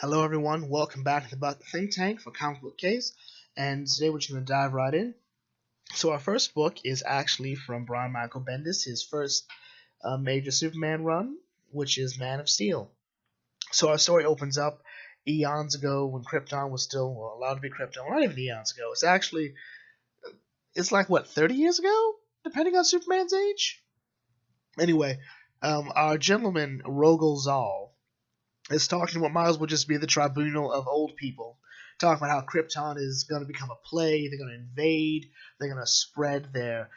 Hello everyone, welcome back to the Buck Think Tank for Comic Book Case, and today we're just going to dive right in. So our first book is actually from Brian Michael Bendis, his first major Superman run, which is Man of Steel. So our story opens up eons ago when Krypton was still allowed to be Krypton. Well, not even eons ago, it's like, what, 30 years ago? Depending on Superman's age? Anyway, our gentleman, Rogol Zaal, is talking what might as well just be the tribunal of old people, talking about how Krypton is going to become a plague, they're going to invade, they're going to spread their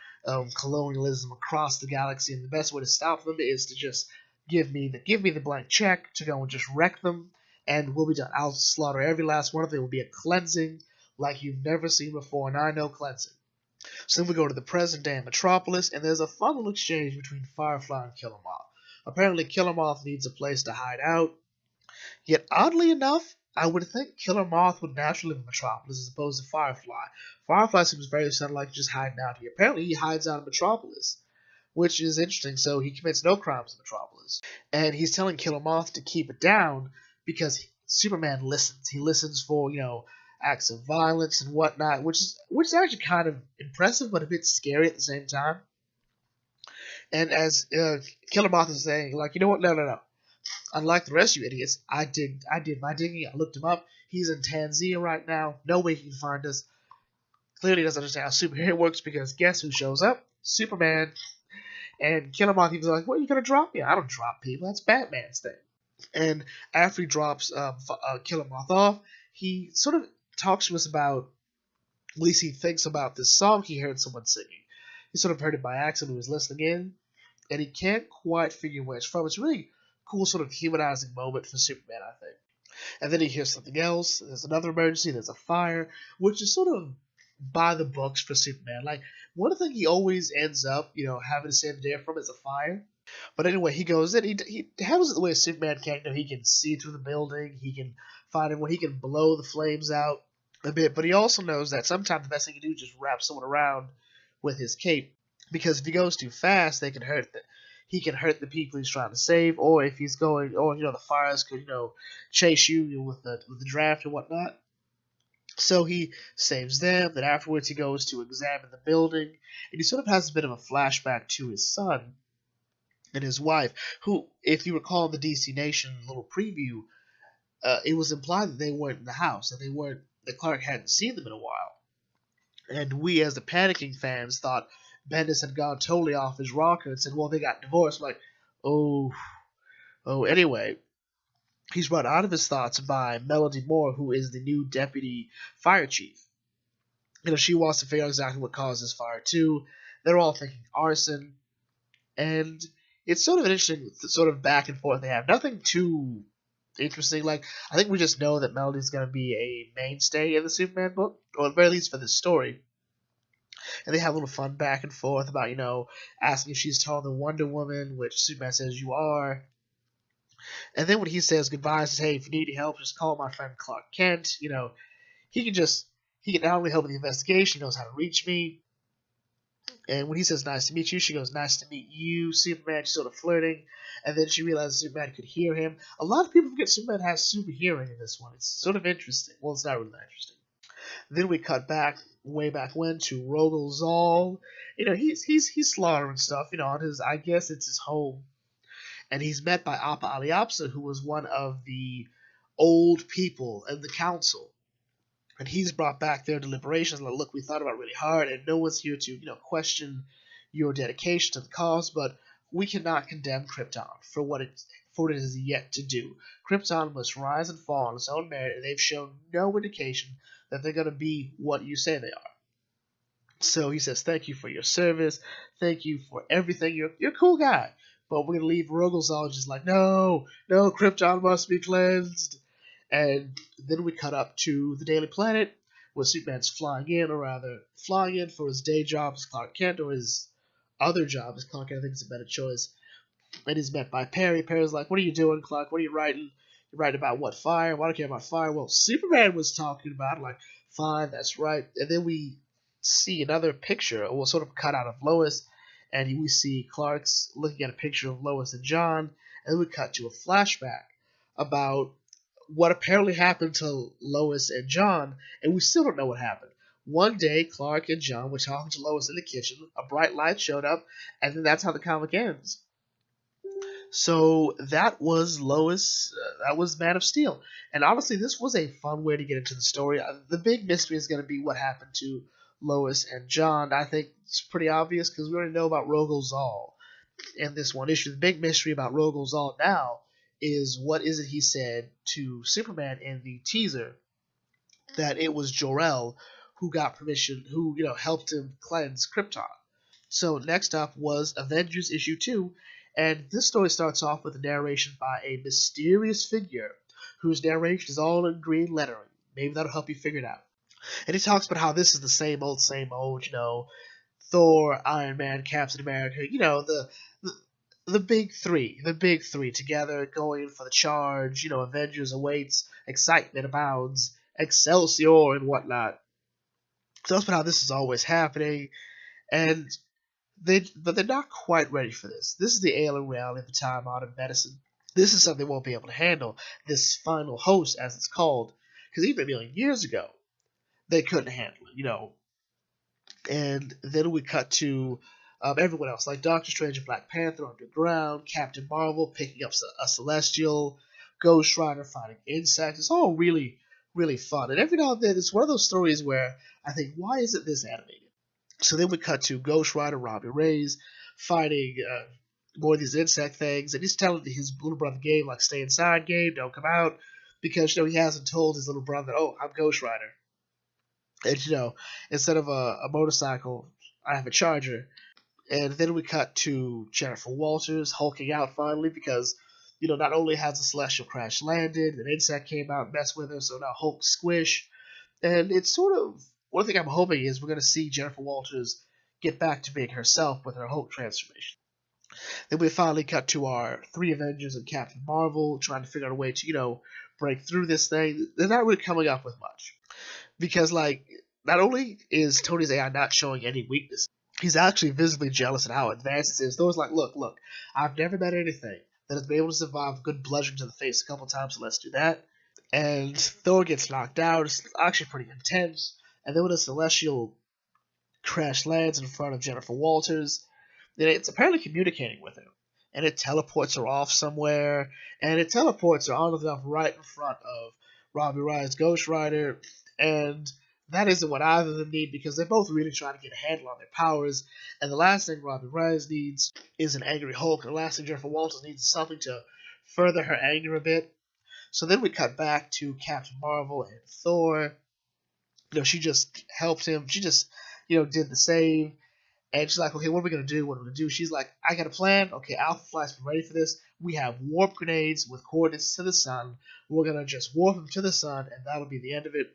colonialism across the galaxy, and the best way to stop them is to just give me the blank check to go and just wreck them, and we'll be done. I'll slaughter every last one of them. It will be a cleansing like you've never seen before, and I know cleansing. So then we go to the present day in Metropolis, and there's a fun little exchange between Firefly and Killer Moth. Apparently Killer Moth needs a place to hide out. Yet, oddly enough, I would think Killer Moth would naturally live in Metropolis as opposed to Firefly. Firefly seems very sort of like just hiding out here. Apparently, he hides out in Metropolis, which is interesting. So he commits no crimes in Metropolis, and he's telling Killer Moth to keep it down because Superman listens. He listens for acts of violence and whatnot, which is actually kind of impressive, but a bit scary at the same time. And as Killer Moth is saying, like, you know what? No. Unlike the rest of you idiots, I did my digging. I looked him up. He's in Tanzania right now. No way he can find us. Clearly doesn't understand how superhero works because guess who shows up? Superman. And Killer Moth, he was like, "What, are you gonna drop me? I don't drop people. That's Batman's thing." And after he drops Killer Moth off, he sort of talks to us about, at least he thinks about this song he heard someone singing. He sort of heard it by accident. He was listening in, and he can't quite figure where it's from. It's really cool sort of humanizing moment for Superman, I think. And then he hears something else. There's another emergency. There's a fire, which is sort of by the books for Superman. Like, one thing he always ends up, having to save the day from is a fire. But anyway, he goes in. He handles it the way a Superman can. He can see through the building. He can find him. He can blow the flames out a bit. But he also knows that sometimes the best thing he can do is just wrap someone around with his cape, because if he goes too fast, he can hurt the people he's trying to save, or if he's going, the fires could, chase you with the draft and whatnot. So he saves them. Then afterwards, he goes to examine the building, and he sort of has a bit of a flashback to his son and his wife, who, if you recall in the DC Nation little preview, it was implied that they weren't in the house, that Clark hadn't seen them in a while, and we as the panicking fans thought Bendis had gone totally off his rocker and said, well, they got divorced. I'm like, oh, anyway. He's brought out of his thoughts by Melody Moore, who is the new deputy fire chief. She wants to figure out exactly what caused this fire, too. They're all thinking arson. And it's sort of an interesting sort of back and forth they have. Nothing too interesting. Like, I think we just know that Melody's going to be a mainstay in the Superman book, or at the very least for this story. And they have a little fun back and forth about, asking if she's taller than Wonder Woman, which Superman says you are. And then when he says goodbye, he says, hey, if you need help, just call my friend Clark Kent. He can not only help with the investigation, he knows how to reach me. And when he says nice to meet you, she goes, nice to meet you, Superman. She's sort of flirting. And then she realizes Superman could hear him. A lot of people forget Superman has super hearing in this one. It's sort of interesting. Well, it's not really that interesting. Then we cut back, way back when, to Rogol Zaal. He's slaughtering stuff, on his, I guess it's his home. And he's met by Appa Aliapsa, who was one of the old people in the council. And he's brought back their deliberations. Like, look, we thought about it really hard, and no one's here to, question your dedication to the cause, but we cannot condemn Krypton for what it is yet to do. Krypton must rise and fall on its own merit, and they've shown no indication that they're going to be what you say they are. So he says, thank you for your service. Thank you for everything. You're a cool guy. But we're going to leave Rogol Zaal just like, no, Krypton must be cleansed. And then we cut up to the Daily Planet, where Superman's flying in for his day job as Clark Kent, or his other job as Clark Kent. I think it's a better choice. And he's met by Perry. Perry's like, what are you doing, Clark? What are you writing? You're writing about what, fire? Why do you care about fire? Well, Superman was talking about it. Like, fine, that's right. And then we see another picture, or sort of cut out of Lois, and we see Clark's looking at a picture of Lois and John, and then we cut to a flashback about what apparently happened to Lois and John, and we still don't know what happened. One day, Clark and John were talking to Lois in the kitchen. A bright light showed up, and then that's how the comic ends. So that was Lois. That was Man of Steel, and honestly, this was a fun way to get into the story. The big mystery is going to be what happened to Lois and John. I think it's pretty obvious because we already know about Rogol Zahl in this one issue. The big mystery about Rogol Zahl now is what is it he said to Superman in the teaser, that it was Jor-El who got permission, who helped him cleanse Krypton. So next up was Avengers issue 2, and this story starts off with a narration by a mysterious figure whose narration is all in green lettering. Maybe that'll help you figure it out. And he talks about how this is the same old, Thor, Iron Man, Captain America, the big three together going for the charge. Avengers awaits, excitement abounds, Excelsior and whatnot. So that's about how this is always happening, and but they're not quite ready for this. This is the alien reality of the time out of medicine. This is something they won't be able to handle. This final host, as it's called, because even a million years ago, they couldn't handle it. And then we cut to everyone else, like Doctor Strange and Black Panther underground, Captain Marvel picking up a Celestial, Ghost Rider fighting insects. It's all really, really fun. And every now and then, it's one of those stories where I think, why isn't this animated? So then we cut to Ghost Rider Robbie Reyes fighting more of these insect things, and he's telling his little brother Gabe, like, stay inside, Gabe, don't come out, because he hasn't told his little brother, oh, I'm Ghost Rider. And instead of a motorcycle, I have a Charger. And then we cut to Jennifer Walters hulking out finally because, not only has the Celestial crash landed, an insect came out and messed with her, so now Hulk squish. And it's sort of, one thing I'm hoping is we're going to see Jennifer Walters get back to being herself with her Hulk transformation. Then we finally cut to our three Avengers and Captain Marvel trying to figure out a way to, break through this thing. They're not really coming up with much. Because, not only is Tony's AI not showing any weakness, he's actually visibly jealous at how advanced it is. Thor's like, look, I've never met anything that has been able to survive a good bludgeon to the face a couple times, so let's do that. And Thor gets knocked out. It's actually pretty intense. And then when a Celestial crash lands in front of Jennifer Walters, then it's apparently communicating with her. And it teleports her off somewhere. And it teleports her on enough right in front of Robbie Ryan's Ghost Rider. And that isn't what either of them need because they're both really trying to get a handle on their powers. And the last thing Robbie Ryan needs is an angry Hulk. And the last thing Jennifer Walters needs is something to further her anger a bit. So then we cut back to Captain Marvel and Thor. She just helped him. She just, did the save. And she's like, okay, what are we going to do? What are we going to do? She's like, I got a plan. Okay, Alpha Flight's been ready for this. We have warp grenades with coordinates to the sun. We're going to just warp them to the sun, and that'll be the end of it.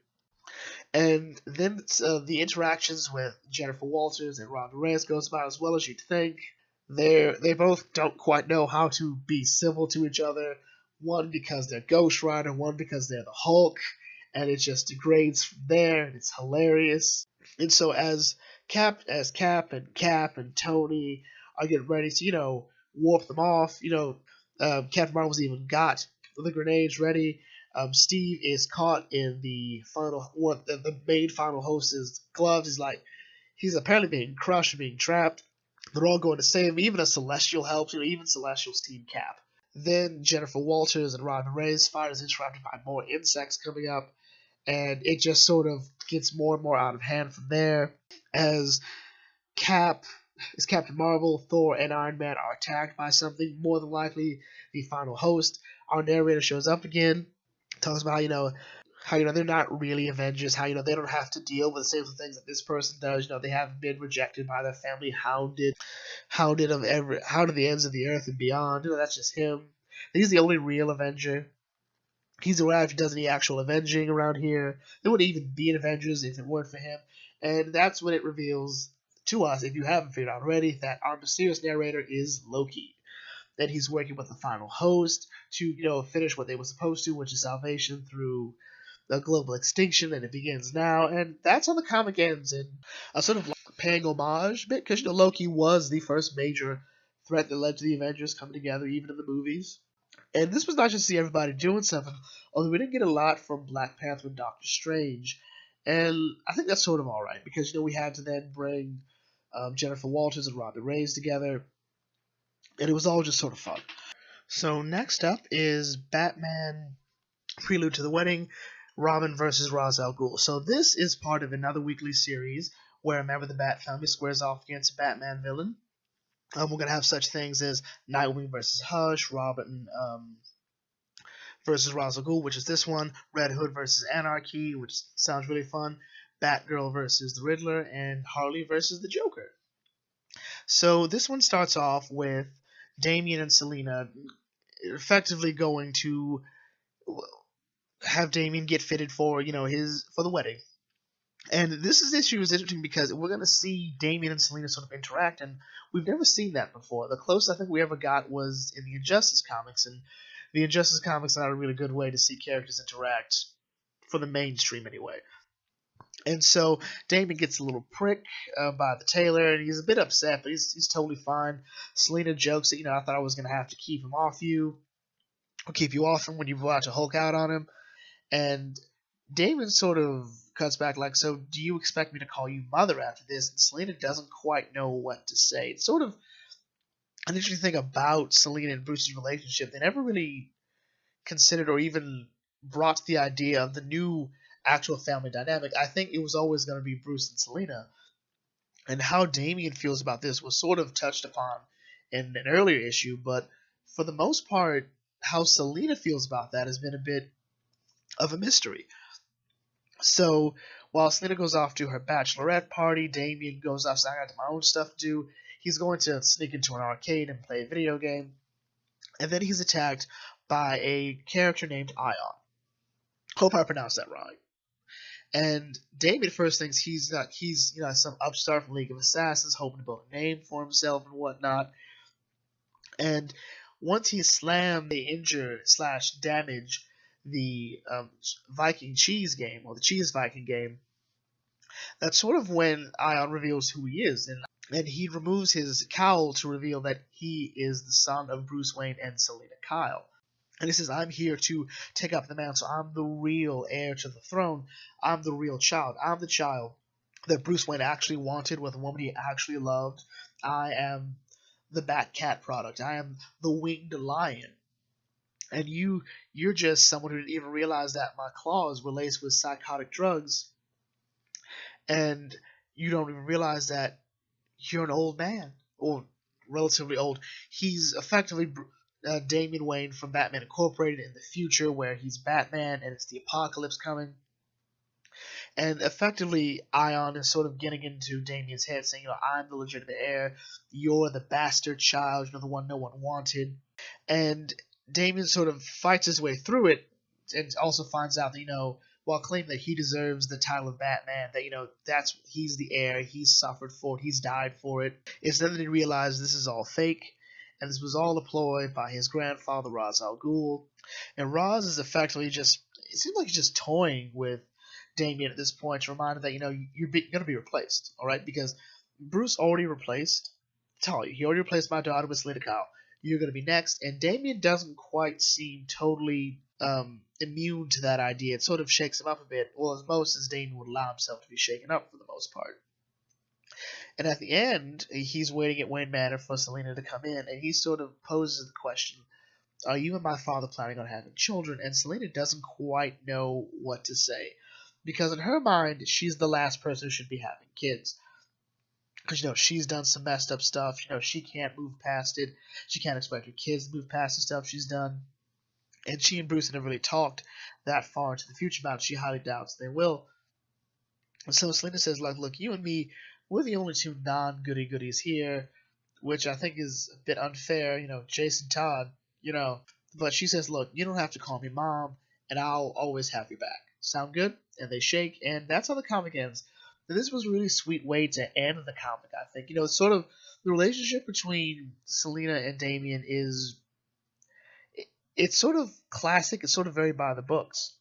And then the interactions with Jennifer Walters and Robbie Reyes goes about as well as you'd think. They both don't quite know how to be civil to each other. One because they're Ghost Rider, one because they're the Hulk. And it just degrades from there, and it's hilarious. And so as Cap and Tony are getting ready to, warp them off, Captain Marvel's even got the grenades ready. Steve is caught in the main final host's gloves. He's apparently being crushed and being trapped. They're all going to save him. Even a Celestial helps, even Celestial's Team Cap. Then Jennifer Walters and Robbie Reyes fight is interrupted by more insects coming up. And it just sort of gets more and more out of hand from there as Captain Marvel, Thor, and Iron Man are attacked by something, more than likely the final host. Our narrator shows up again, talks about how they're not really Avengers, how they don't have to deal with the same things that this person does. They haven't been rejected by their family, hounded the ends of the earth and beyond. That's just him. He's the only real Avenger. He's the one who does any actual avenging around here. There wouldn't even be an Avengers if it weren't for him. And that's when it reveals to us, if you haven't figured out already, that our mysterious narrator is Loki. That he's working with the final host to, finish what they were supposed to, which is salvation through the global extinction, and it begins now. And that's how the comic ends, in a sort of paying homage bit, because, Loki was the first major threat that led to the Avengers coming together, even in the movies. And this was not just to see everybody doing something, although we didn't get a lot from Black Panther and Doctor Strange. And I think that's sort of alright, because, we had to then bring Jennifer Walters and Robbie Reyes together, and it was all just sort of fun. So next up is Batman Prelude to the Wedding, Robin versus Ra's al Ghul. So this is part of another weekly series where a member of the Bat family squares off against a Batman villain. We're going to have such things as Nightwing versus Hush, Robin versus Ra's al Ghul, which is this one, Red Hood versus Anarchy, which sounds really fun, Batgirl versus the Riddler, and Harley versus the Joker. So this one starts off with Damian and Selina effectively going to have Damian get fitted for, for the wedding. And this issue is interesting because we're going to see Damian and Selina sort of interact, and we've never seen that before. The closest I think we ever got was in the Injustice comics, and the Injustice comics are not a really good way to see characters interact, for the mainstream anyway. And so Damian gets a little prick by the tailor, and he's a bit upset, but he's totally fine. Selina jokes that, I thought I was going to have to keep him off you, or keep you off him when you watch a Hulk out on him. And Damon sort of cuts back like, so do you expect me to call you mother after this? And Selina doesn't quite know what to say. It's sort of an interesting thing about Selina and Bruce's relationship. They never really considered or even brought the idea of the new actual family dynamic. I think it was always going to be Bruce and Selina. And how Damian feels about this was sort of touched upon in an earlier issue, but for the most part, how Selina feels about that has been a bit of a mystery. So while Selina goes off to her bachelorette party, Damian goes off saying, I got my own stuff to do. He's going to sneak into an arcade and play a video game. And then he's attacked by a character named Ion. Hope I pronounced that right. And Damian first thinks he's some upstart from League of Assassins, hoping to build a name for himself and whatnot. And once he slammed, they injure / damage the Viking cheese game, or the cheese Viking game, that's sort of when Ion reveals who he is, and he removes his cowl to reveal that he is the son of Bruce Wayne and Selina Kyle. And he says, I'm here to take up the mantle. I'm the real heir to the throne. I'm the real child. I'm the child that Bruce Wayne actually wanted with a woman he actually loved. I am the Bat-Cat product. I am the winged lion. And you're just someone who didn't even realize that my claws were laced with psychotic drugs. And you don't even realize that you're an old man, or relatively old. He's effectively Damian Wayne from Batman Incorporated in the future, where he's Batman and it's the apocalypse coming. And effectively, Ion is sort of getting into Damian's head, saying, I'm the legitimate heir, you're the bastard child, you're the one no one wanted. And Damian sort of fights his way through it, and also finds out that, while claiming that he deserves the title of Batman, that, he's the heir, he's suffered for it, he's died for it. It's then that he realizes this is all fake, and this was all a ploy by his grandfather, Ra's al Ghul. And Ra's is effectively it seems like he's just toying with Damian at this point to remind him that, you're going to be replaced, alright? Because Bruce already replaced Talia. He already replaced my daughter with Selina Kyle. You're going to be next. And Damian doesn't quite seem totally immune to that idea. It sort of shakes him up a bit. Well, as Damian would allow himself to be shaken up for the most part. And at the end, he's waiting at Wayne Manor for Selina to come in, and he sort of poses the question, are you and my father planning on having children? And Selina doesn't quite know what to say. Because in her mind, she's the last person who should be having kids. Because, she's done some messed up stuff. She can't move past it. She can't expect her kids to move past the stuff she's done. And she and Bruce have never really talked that far into the future about it. She highly doubts they will. And so Selina says, look, you and me, we're the only two non-goody-goodies here, which I think is a bit unfair. Jason Todd, But she says, look, you don't have to call me mom, and I'll always have your back. Sound good? And they shake, and that's how the comic ends. And this was a really sweet way to end the comic, I think. It's sort of the relationship between Selina and Damian is, it's sort of classic. It's sort of very by the books.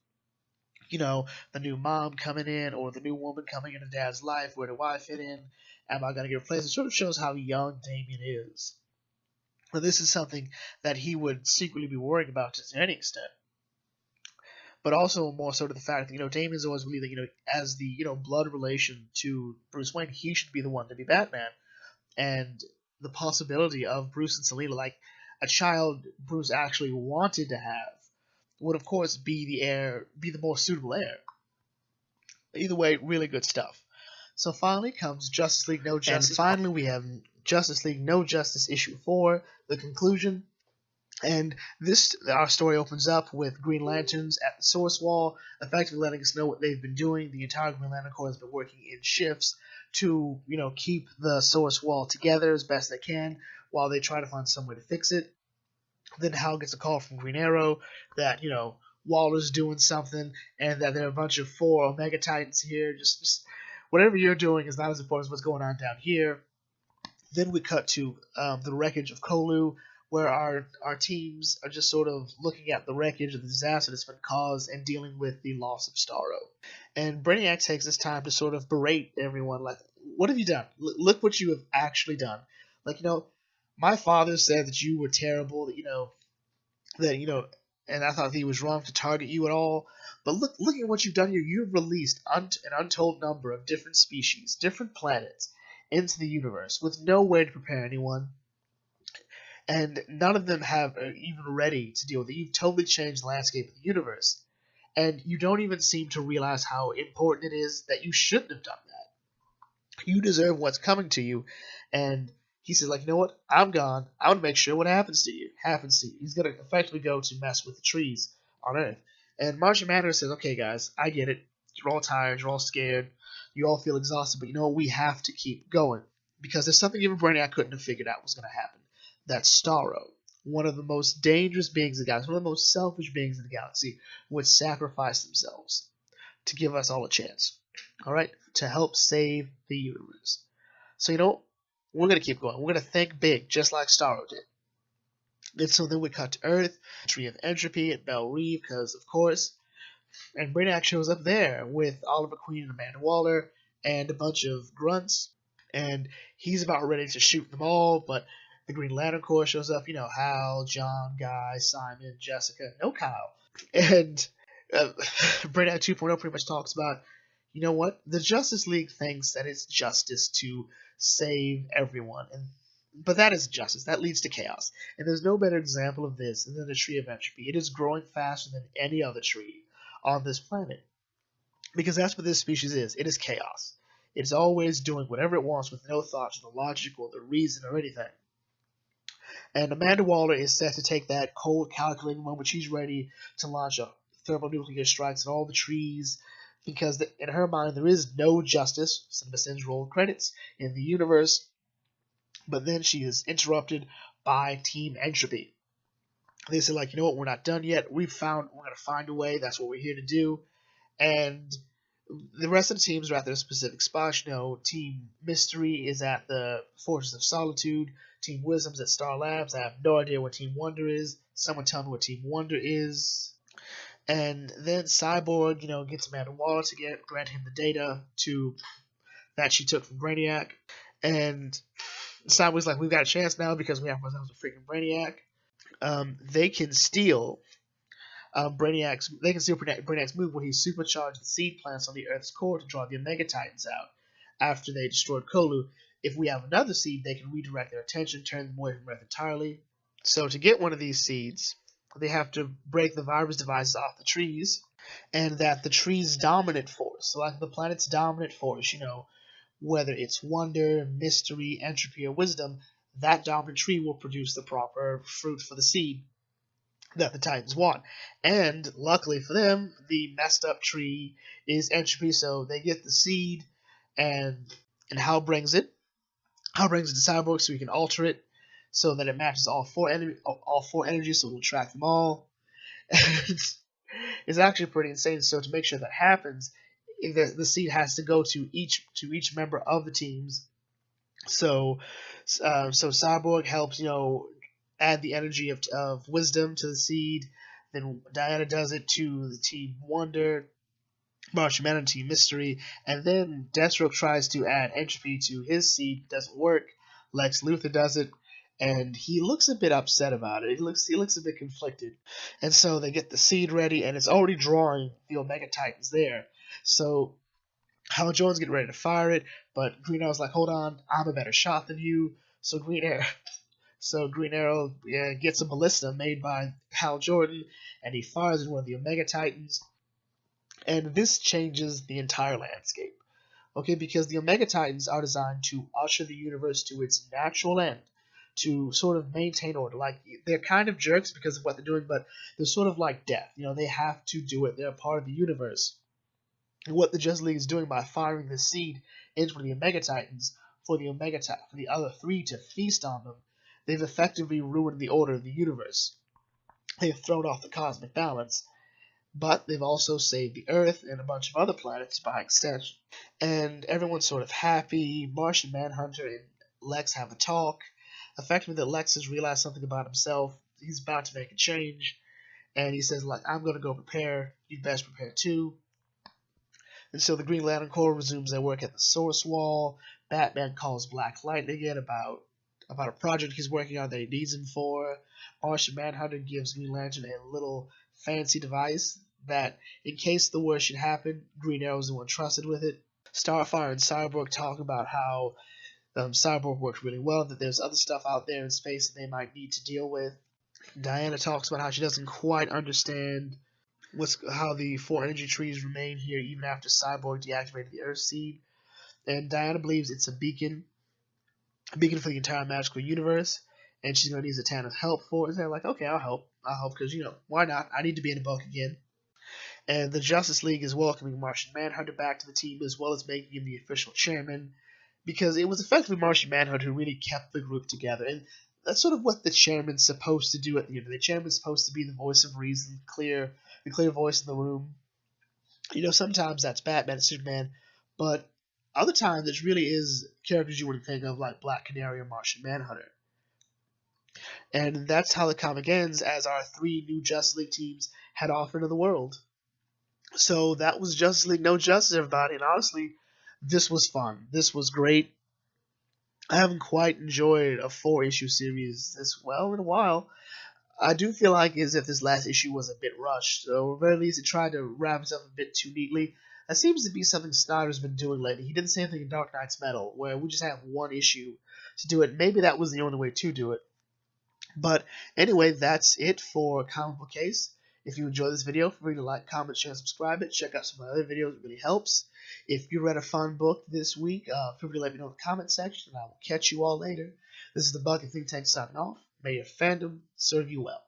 The new mom coming in, or the new woman coming into dad's life. Where do I fit in? Am I going to get replaced? It sort of shows how young Damian is. But this is something that he would secretly be worrying about to any extent. But also more so to the fact that, Damien's always believed that, as the, blood relation to Bruce Wayne, he should be the one to be Batman. And the possibility of Bruce and Selina, like a child Bruce actually wanted to have, would of course be the more suitable heir. Either way, really good stuff. So finally comes Justice League No Justice. And finally we have Justice League No Justice issue 4, the conclusion. And our story opens up with Green Lanterns at the Source Wall, effectively letting us know what they've been doing. The entire Green Lantern Corps has been working in shifts to, keep the Source Wall together as best they can while they try to find some way to fix it. Then Hal gets a call from Green Arrow that, Waller's doing something, and that there are a bunch of 4 Omega Titans here. Just whatever you're doing is not as important as what's going on down here. Then we cut to the wreckage of Kolu, where our teams are just sort of looking at the wreckage of the disaster that's been caused and dealing with the loss of Starro. And Brainiac takes this time to sort of berate everyone, like, what have you done? Look what you have actually done. Like, my father said that you were terrible, and I thought that he was wrong to target you at all. But look at what you've done here. You've released an untold number of different species, different planets into the universe with no way to prepare anyone. And none of them are even ready to deal with it. You've totally changed the landscape of the universe. And you don't even seem to realize how important it is that you shouldn't have done that. You deserve what's coming to you. And he says, like, you know what? I'm gone. I want to make sure what happens to you happens to you. He's going to effectively go to mess with the trees on Earth. And Martian Manhunter says, okay, guys, I get it. You're all tired. You're all scared. You all feel exhausted. But we have to keep going. Because there's something even Brainiac couldn't have figured out was going to happen. That Starro, one of the most dangerous beings in the galaxy, one of the most selfish beings in the galaxy, would sacrifice themselves to give us all a chance. All right? To help save the universe. So, we're going to keep going. We're going to think big, just like Starro did. And so then we cut to Earth, Tree of Entropy at Belle Reve, because, of course, and Brainiac shows up there with Oliver Queen and Amanda Waller and a bunch of grunts. And he's about ready to shoot them all, but the Green Lantern Corps shows up, Hal, John, Guy, Simon, Jessica, no Kyle. And Brainiac 2.0 pretty much talks about, what? The Justice League thinks that it's justice to save everyone. But that is justice. That leads to chaos. And there's no better example of this than the Tree of Entropy. It is growing faster than any other tree on this planet. Because that's what this species is. It is chaos. It's always doing whatever it wants with no thought to the logic or the reason or anything. And Amanda Waller is set to take that cold, calculating moment. She's ready to launch a thermonuclear strikes at all the trees, because in her mind there is no justice. Cinema Sins roll credits in the universe, but then she is interrupted by Team Entropy. They say, like, what? We're not done yet. We're going to find a way. That's what we're here to do. And the rest of the teams are at their specific spots. Team Mystery is at the Fortress of Solitude. Team Wisdom's at Star Labs. I have no idea what Team Wonder is. Someone tell me what Team Wonder is. And then Cyborg, gets Amanda Waller to grant him the data that she took from Brainiac. And Cyborg's like, we've got a chance now because we have ourselves a freaking Brainiac. They can steal Brainiac's move where he supercharged the seed plants on the Earth's core to draw the Omega Titans out after they destroyed Kolu. If we have another seed, they can redirect their attention, turn them away from Earth entirely. So to get one of these seeds, they have to break the virus devices off the trees, and that the tree's dominant force, so like the planet's dominant force, whether it's Wonder, Mystery, Entropy, or Wisdom, that dominant tree will produce the proper fruit for the seed that the Titans want. And luckily for them, the messed up tree is Entropy, so they get the seed, and Hal brings it. Hal brings it to Cyborg so he can alter it so that it matches all four energies, so it'll track them all. It's actually pretty insane. So to make sure that happens, the seed has to go to each member of the teams. So Cyborg helps add the energy of Wisdom to the seed. Then Diana does it to the Team Wonder, Martian Manhunter, Team Mystery, and then Deathstroke tries to add Entropy to his seed. Doesn't work. Lex Luthor does it, and he looks a bit upset about it. He looks a bit conflicted. And so they get the seed ready, and it's already drawing the Omega Titans there. So Hal Jordan's getting ready to fire it, but Green Arrow's like, hold on, I'm a better shot than you. So Green Arrow gets a ballista made by Hal Jordan, and he fires at one of the Omega Titans, and this changes the entire landscape. Okay, because the Omega Titans are designed to usher the universe to its natural end, to sort of maintain order. Like, they're kind of jerks because of what they're doing, but they're sort of like death. They have to do it. They're a part of the universe. And what the Justice League is doing by firing the seed into the Omega Titans for the other three to feast on them, they've effectively ruined the order of the universe. They've thrown off the cosmic balance, but they've also saved the Earth and a bunch of other planets by extension. And everyone's sort of happy. Martian Manhunter and Lex have a talk. Effectively, that Lex has realized something about himself. He's about to make a change, and he says, like, I'm going to go prepare. You best prepare too. And so the Green Lantern Corps resumes their work at the Source Wall. Batman calls Black Lightning in about a project he's working on that he needs him for. Martian Manhunter gives Green Lantern a little fancy device that, in case the worst should happen, Green Arrow's the one trusted with it. Starfire and Cyborg talk about how Cyborg works really well, that there's other stuff out there in space that they might need to deal with. Diana talks about how she doesn't quite understand how the 4 energy trees remain here even after Cyborg deactivated the Earth Seed. And Diana believes it's a beacon for the entire magical universe, and she's going to need Zatanna's help for it. And they're like, okay, I'll help because, why not? I need to be in a book again. And the Justice League is welcoming Martian Manhunter back to the team, as well as making him the official chairman, because it was effectively Martian Manhunter who really kept the group together. And that's sort of what the chairman's supposed to do at the end. The chairman's supposed to be the voice of reason, the clear voice in the room. Sometimes that's Batman and Superman, but other times it really is characters you wouldn't think of, like Black Canary or Martian Manhunter. And that's how the comic ends, as our 3 new Justice League teams head off into the world. So that was Justice League No Justice, everybody, and honestly, this was fun. This was great. I haven't quite enjoyed a 4-issue series this well in a while. I do feel like as if this last issue was a bit rushed, or at the very least it tried to wrap itself a bit too neatly. That seems to be something Snyder's been doing lately. He did the same thing in Dark Knight's Metal, where we just have 1 issue to do it. Maybe that was the only way to do it. But anyway, that's it for Comic Book Case. If you enjoyed this video, feel free to like, comment, share, and subscribe it. Check out some of my other videos. It really helps. If you read a fun book this week, feel free to let me know in the comment section, and I will catch you all later. This is the Bucket Think Tank signing off. May your fandom serve you well.